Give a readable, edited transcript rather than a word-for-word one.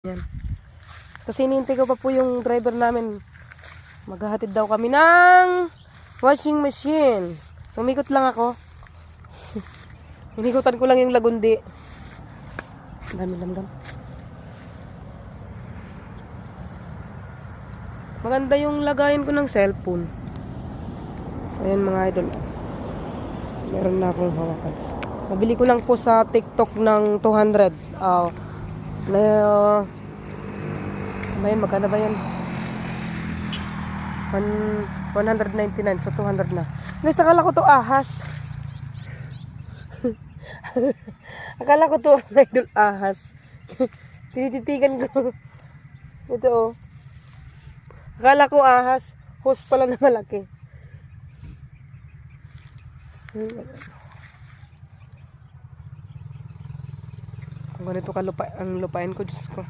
Yan. Kasi hinihintay ko pa po yung driver namin. Maghahatid daw kami ng washing machine. Sumikot lang ako. Hinikutan ko lang yung Lagundi. Dami lamgam. Maganda yung lagayan ko ng cellphone. So, ayan mga idol. So, meron na akong hawakan. Nabili ko lang po sa TikTok ng 200. Magkano ba yan? 199, so 200 na. Guys, akala ko to ahas. Akala ko to idol ahas. Tinititigan ko. Ito oh. Akala ko ahas. Hose pala na malaki. So, kung ganito ang lupain ko, Diyos ko.